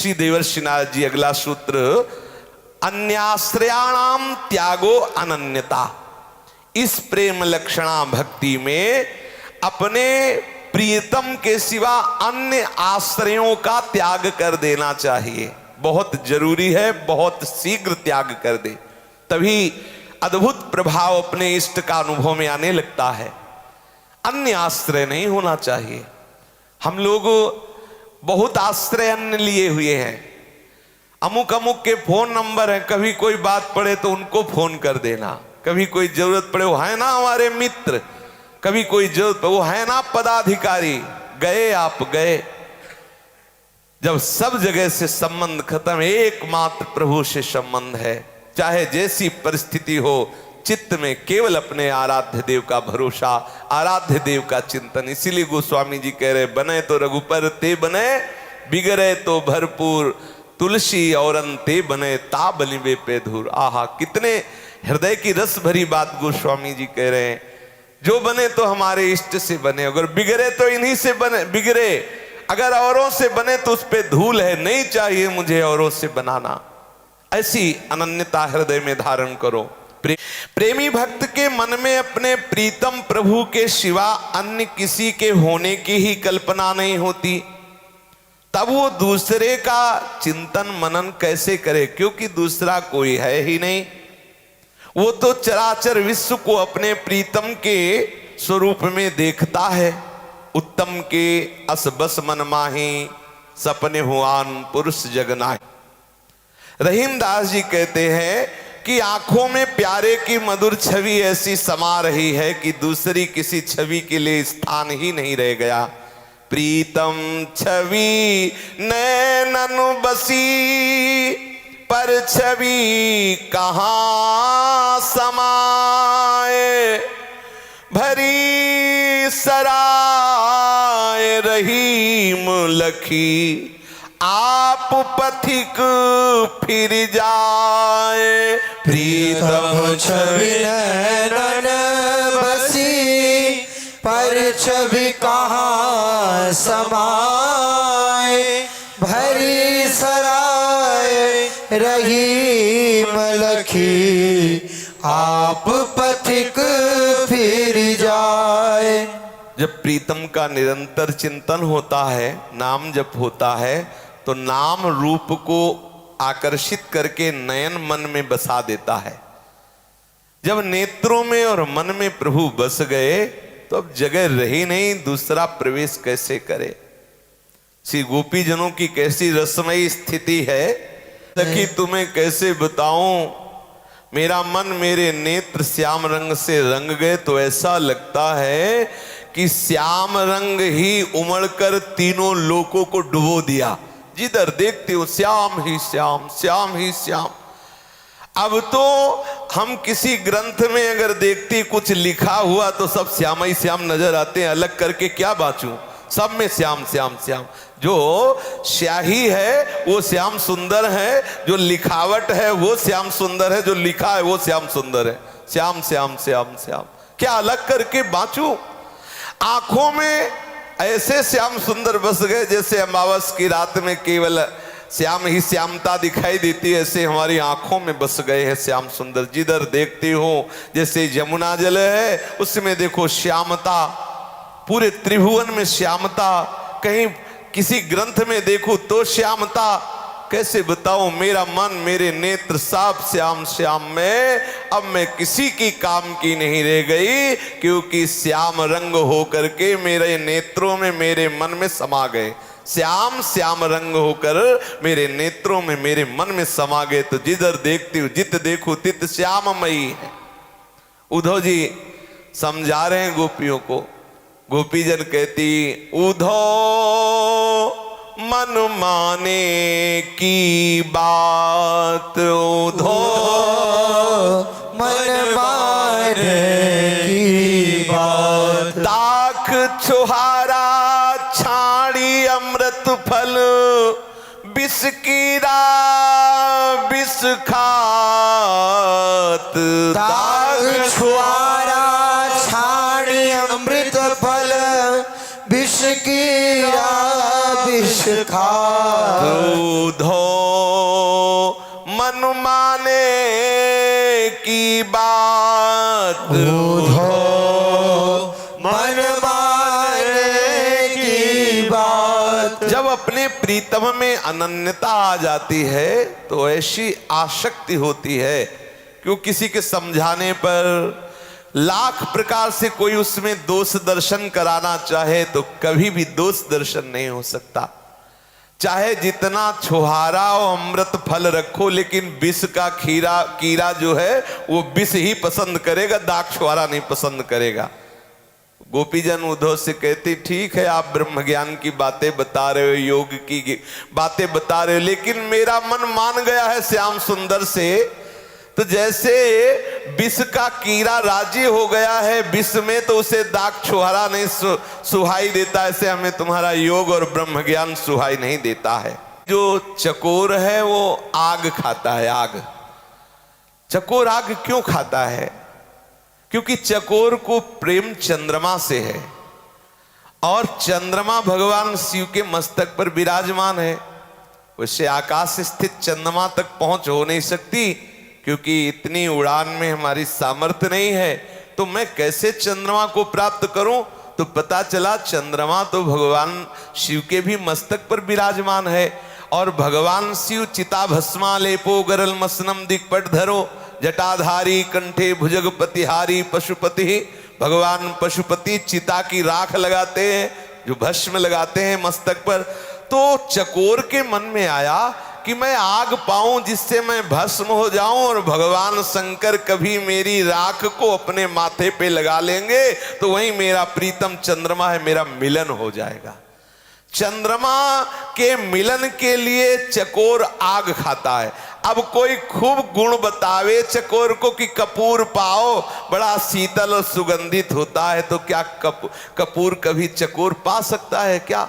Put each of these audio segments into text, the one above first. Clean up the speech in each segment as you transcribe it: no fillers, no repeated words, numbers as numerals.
ऋषि देवर्षि नारद जी अगला सूत्र, अन्याश्रयाणाम त्यागो अनन्यता। इस प्रेम लक्षणा भक्ति में अपने प्रियतम के सिवा अन्य आश्रयों का त्याग कर देना चाहिए। बहुत जरूरी है, बहुत शीघ्र त्याग कर दे, तभी अद्भुत प्रभाव अपने इष्ट का अनुभव में आने लगता है। अन्य आश्रय नहीं होना चाहिए। हम लोग बहुत आश्रय अन्य लिए हुए हैं। अमुक अमुक के फोन नंबर है, कभी कोई बात पड़े तो उनको फोन कर देना, कभी कोई जरूरत पड़े वो है ना हमारे मित्र, कभी कोई जरूरत वो है ना पदाधिकारी, गए आप गए। जब सब जगह से संबंध खत्म, एकमात्र प्रभु से संबंध है। चाहे जैसी परिस्थिति हो, चित्त में केवल अपने आराध्य देव का भरोसा, आराध्य देव का चिंतन। इसीलिए गोस्वामी जी कह रहे, बने तो रघुपर ते बने, बिगड़े तो भरपूर, तुलसी और अंते बने ता बलिबे पे धूर। आहा, कितने हृदय की रस भरी बात गोस्वामी जी कह रहे हैं। जो बने तो हमारे इष्ट से बने, अगर बिगड़े तो इन्हीं से बने, बिगड़े अगर औरों से बने तो उस पे धूल है, नहीं चाहिए मुझे औरों से बनाना। ऐसी अनन्यता हृदय में धारण करो। प्रेमी भक्त के मन में अपने प्रीतम प्रभु के सिवा अन्य किसी के होने की ही कल्पना नहीं होती। तब वो दूसरे का चिंतन मनन कैसे करे, क्योंकि दूसरा कोई है ही नहीं। वो तो चराचर विश्व को अपने प्रीतम के स्वरूप में देखता है। उत्तम के अस बस मन माही, सपने हुआन पुरुष जगनाही। रहीमदास जी कहते हैं कि आंखों में प्यारे की मधुर छवि ऐसी समा रही है कि दूसरी किसी छवि के लिए स्थान ही नहीं रह गया। प्रीतम छवि नैनन बसी, पर छवि कहाँ समाए। भरी सराय रहीम लखी, आप पथिक फिर जाए। प्रीतम छवि नैनन बसी, पर छवि कहाँ समाए। भरी सराय रहीम लखी, आप पथिक फिर जाए। जब प्रीतम का निरंतर चिंतन होता है, नाम जप होता है, तो नाम रूप को आकर्षित करके नयन मन में बसा देता है। जब नेत्रों में और मन में प्रभु बस गए तो अब जगह रही नहीं, दूसरा प्रवेश कैसे करे। श्री गोपी जनों की कैसी रसमयी स्थिति है कि तुम्हें कैसे बताऊं। मेरा मन मेरे नेत्र श्याम रंग से रंग गए तो ऐसा लगता है कि श्याम रंग ही उमड़कर तीनों लोकों को डुबो दिया। जिधर देखते हो श्याम ही श्याम, श्याम ही श्याम। अब तो हम किसी ग्रंथ में अगर देखते कुछ लिखा हुआ तो सब श्याम ही श्याम नजर आते हैं, अलग करके क्या बाचूं, सब में श्याम श्याम श्याम। जो स्याही है वो श्याम सुंदर है, जो लिखावट है वो श्याम सुंदर है, जो लिखा है वो श्याम सुंदर है। श्याम श्याम श्याम श्याम, क्या अलग करके बाचूं। आंखों में ऐसे श्याम सुंदर बस गए जैसे अमावस की रात में केवल श्याम ही श्यामता दिखाई देती है, ऐसे हमारी आंखों में बस गए हैं श्याम सुंदर। जिधर देखते हो जैसे यमुना जल है उसमें देखो श्यामता, पूरे त्रिभुवन में श्यामता, कहीं किसी ग्रंथ में देखो तो श्यामता। कैसे बताऊं, मेरा मन मेरे नेत्र साफ श्याम श्याम में, अब मैं किसी की काम की नहीं रह गई, क्योंकि श्याम रंग होकर के मेरे नेत्रों में मेरे मन में समा गए। श्याम श्याम रंग होकर मेरे नेत्रों में मेरे मन में समा गए। तो जिधर देखती हूँ जित देखो तित श्याममयी है। उद्धव जी समझा रहे हैं गोपियों को। गोपीजन कहती, उद्धव मन माने की बात, उद्धव मन माने की बात। दाख छुहारा छाड़ी अमृत फल, विष कीरा विष खात। दाख छुहारा छाड़ी अमृत फल, विष कीरा विष खात। उद्धव मन माने की बात, उधो मन माने की बात। जब अपने प्रीतम में अनन्यता आ जाती है तो ऐसी आसक्ति होती है कि वो किसी के समझाने पर लाख प्रकार से कोई उसमें दोष दर्शन कराना चाहे तो कभी भी दोष दर्शन नहीं हो सकता। चाहे जितना छुहारा और अमृत फल रखो, लेकिन विष का कीड़ा जो है वो विष ही पसंद करेगा, दाग छुहारा नहीं पसंद करेगा। गोपीजन उद्धव से कहती, ठीक है आप ब्रह्म ज्ञान की बातें बता रहे हो, योग की बातें बता रहे हो, लेकिन मेरा मन मान गया है श्याम सुंदर से। तो जैसे विष का कीड़ा राजी हो गया है विष में, तो उसे दाग छुहारा नहीं सुहाई देता, ऐसे हमें तुम्हारा योग और ब्रह्म ज्ञान सुहाई नहीं देता है। जो चकोर है वो आग खाता है, आग। चकोर आग क्यों खाता है? क्योंकि चकोर को प्रेम चंद्रमा से है, और चंद्रमा भगवान शिव के मस्तक पर विराजमान है। उससे आकाश स्थित चंद्रमा तक पहुंच हो नहीं सकती, क्योंकि इतनी उड़ान में हमारी सामर्थ्य नहीं है। तो मैं कैसे चंद्रमा को प्राप्त करूं? तो पता चला चंद्रमा तो भगवान शिव के भी मस्तक पर विराजमान है, और भगवान शिव चिता भस्मा लेपो गरल मसनम दिक्पट धरो जटाधारी कंठे भुजगपतिहारी पशुपति। भगवान पशुपति चिता की राख लगाते हैं, जो भस्म लगाते हैं मस्तक पर। तो चकोर के मन में आया कि मैं आग पाऊं जिससे मैं भस्म हो जाऊं, और भगवान शंकर कभी मेरी राख को अपने माथे पे लगा लेंगे तो वही मेरा प्रीतम चंद्रमा है, मेरा मिलन हो जाएगा। चंद्रमा के मिलन के लिए चकोर आग खाता है। अब कोई खूब गुण बतावे चकोर को कि कपूर पाओ, बड़ा शीतल और सुगंधित होता है, तो क्या कपूर कभी चकोर पा सकता है क्या?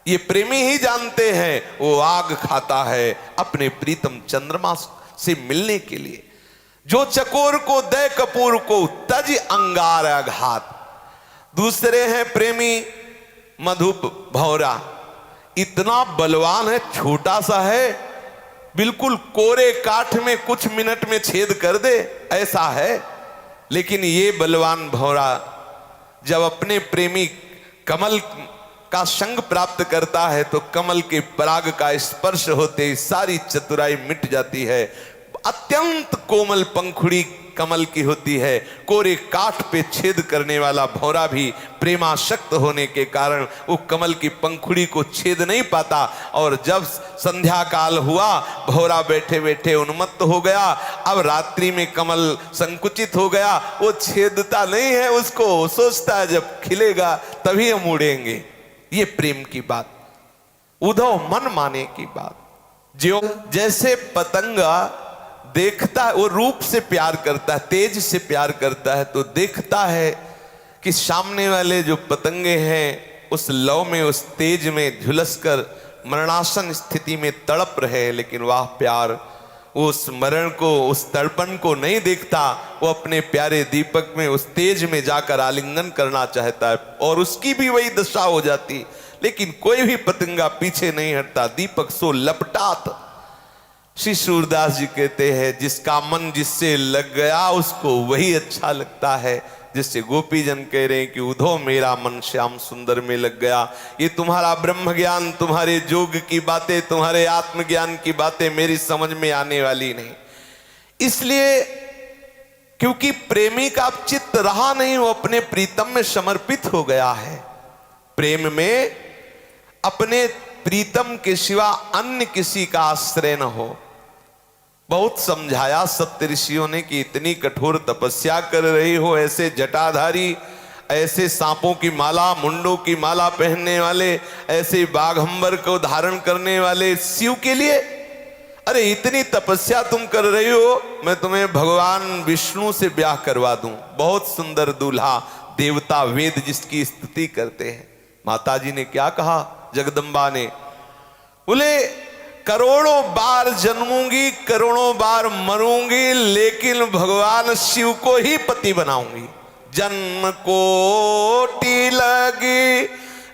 ये प्रेमी ही जानते हैं। वो आग खाता है अपने प्रीतम चंद्रमा से मिलने के लिए। जो चकोर को दे कपूर को तज अंगार घात। दूसरे हैं प्रेमी मधुप भौरा, इतना बलवान है, छोटा सा है, बिल्कुल कोरे काठ में कुछ मिनट में छेद कर दे, ऐसा है। लेकिन ये बलवान भौरा जब अपने प्रेमी कमल का संग प्राप्त करता है तो कमल के पराग का स्पर्श होते ही सारी चतुराई मिट जाती है। अत्यंत कोमल पंखुड़ी कमल की होती है, कोरे काठ पे छेद करने वाला भौरा भी प्रेमाशक्त होने के कारण वो कमल की पंखुड़ी को छेद नहीं पाता। और जब संध्या काल हुआ, भौरा बैठे बैठे उन्मत्त हो गया। अब रात्रि में कमल संकुचित हो गया, वो छेदता नहीं है उसको, सोचता है जब खिलेगा तभी हम उड़ेंगे। ये प्रेम की बात, उद्धव मन माने की बात। जो जैसे पतंगा देखता है, वो रूप से प्यार करता है, तेज से प्यार करता है, तो देखता है कि सामने वाले जो पतंगे हैं उस लौ में, उस तेज में झुलसकर मरणासन स्थिति में तड़प रहे, लेकिन वह प्यार वो उस मरण को, उस तड़पन को नहीं देखता। वो अपने प्यारे दीपक में, उस तेज में जाकर आलिंगन करना चाहता है, और उसकी भी वही दशा हो जाती। लेकिन कोई भी पतंगा पीछे नहीं हटता, दीपक सो लपटात। श्री सूरदास जी कहते हैं, जिसका मन जिससे लग गया उसको वही अच्छा लगता है। जिससे गोपी जन कह रहे हैं कि उद्धव मेरा मन श्याम सुंदर में लग गया। ये तुम्हारा ब्रह्म ज्ञान, तुम्हारे योग की बातें, तुम्हारे आत्मज्ञान की बातें मेरी समझ में आने वाली नहीं। इसलिए क्योंकि प्रेमी का अब चित्त रहा नहीं, वो अपने प्रीतम में समर्पित हो गया है। प्रेम में अपने प्रीतम के सिवा अन्य किसी का आश्रय न हो। बहुत समझाया सप्त ऋषियों ने कि इतनी कठोर तपस्या कर रही हो, ऐसे जटाधारी, ऐसे सांपों की माला, मुंडों की माला पहनने वाले, ऐसे बाघंबर को धारण करने वाले शिव के लिए, अरे इतनी तपस्या तुम कर रही हो, मैं तुम्हें भगवान विष्णु से ब्याह करवा दूं। बहुत सुंदर दूल्हा, देवता वेद जिसकी स्तुति करते हैं। माता जी ने क्या कहा, जगदम्बा ने, बोले करोड़ों बार जन्मूंगी, करोड़ों बार मरूंगी, लेकिन भगवान शिव को ही पति बनाऊंगी। जन्म कोटि लगी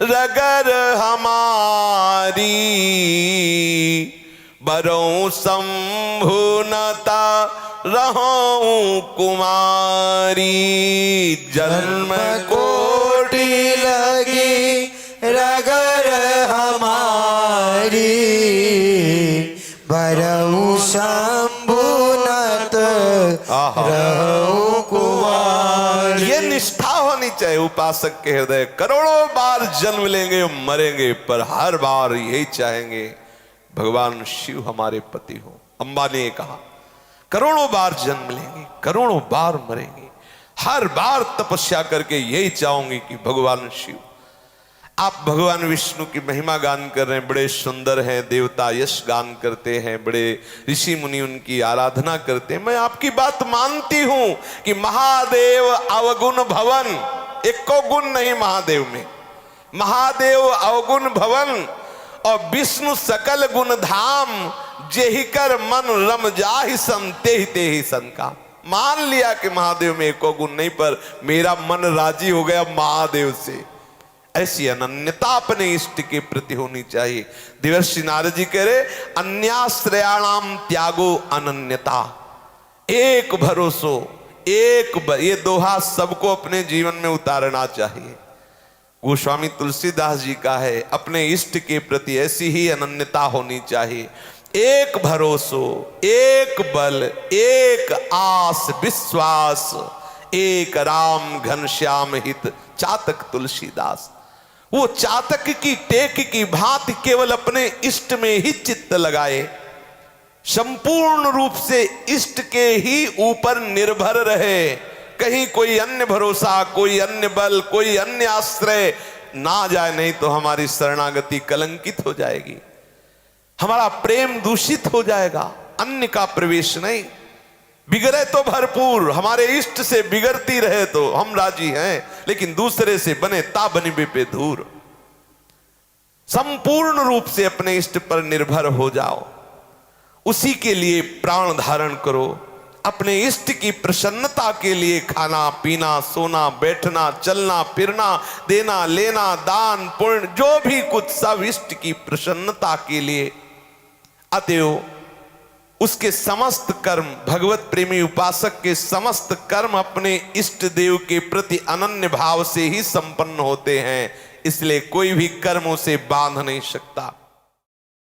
रगर हमारी, बरऊं शंभुनता रहूं कुमारी। जन्म कोटि लगी रगर हमारी, बरऊं शंभुनत रहूं कुमारी। ये निष्ठा होनी चाहिए उपासक के हृदय। करोड़ों बार जन्म लेंगे मरेंगे, पर हर बार यही चाहेंगे भगवान शिव हमारे पति हो। अंबा ने कहा करोड़ों बार जन्म लेंगे, करोड़ों बार मरेंगे, हर बार तपस्या करके यही चाहूंगी कि भगवान शिव। आप भगवान विष्णु की महिमा गान कर रहे हैं, बड़े सुंदर हैं, देवता यश गान करते हैं, बड़े ऋषि मुनि उनकी आराधना करते हैं। मैं आपकी बात मानती हूं कि महादेव अवगुण भवन, एको गुण नहीं महादेव में, महादेव अवगुण भवन और विष्णु सकल गुण धाम, जेहि कर मन रम जाहि सन तेहि तेहि सन का। मान लिया कि महादेव में एको गुण नहीं, पर मेरा मन राजी हो गया महादेव से। ऐसी अनन्यता अपने इष्ट के प्रति होनी चाहिए। देवर्षि नारद जी कह रहे अन्याश्रयाणाम त्यागो अनन्यता। एक भरोसो, ये दोहा सबको अपने जीवन में उतारना चाहिए। गोस्वामी तुलसीदास जी का है, अपने इष्ट के प्रति ऐसी ही अनन्यता होनी चाहिए। एक भरोसो, एक बल, एक आस विश्वास, एक राम घनश्याम हित चातक तुलसीदास। वो चातक की टेक की भांति केवल अपने इष्ट में ही चित्त लगाए, संपूर्ण रूप से इष्ट के ही ऊपर निर्भर रहे। कहीं कोई अन्य भरोसा, कोई अन्य बल, कोई अन्य आश्रय ना जाए, नहीं तो हमारी शरणागति कलंकित हो जाएगी, हमारा प्रेम दूषित हो जाएगा। अन्य का प्रवेश नहीं, बिगड़े तो भरपूर, हमारे इष्ट से बिगड़ती रहे तो हम राजी हैं, लेकिन दूसरे से बने ता बनिबे पे धूर। संपूर्ण रूप से अपने इष्ट पर निर्भर हो जाओ, उसी के लिए प्राण धारण करो। अपने इष्ट की प्रसन्नता के लिए खाना पीना, सोना बैठना, चलना फिरना, देना लेना, दान पुण्य, जो भी कुछ सब इष्ट की प्रसन्नता के लिए। अतएव उसके समस्त कर्म, भगवत प्रेमी उपासक के समस्त कर्म अपने इष्ट देव के प्रति अनन्य भाव से ही संपन्न होते हैं, इसलिए कोई भी कर्म उसे बांध नहीं सकता।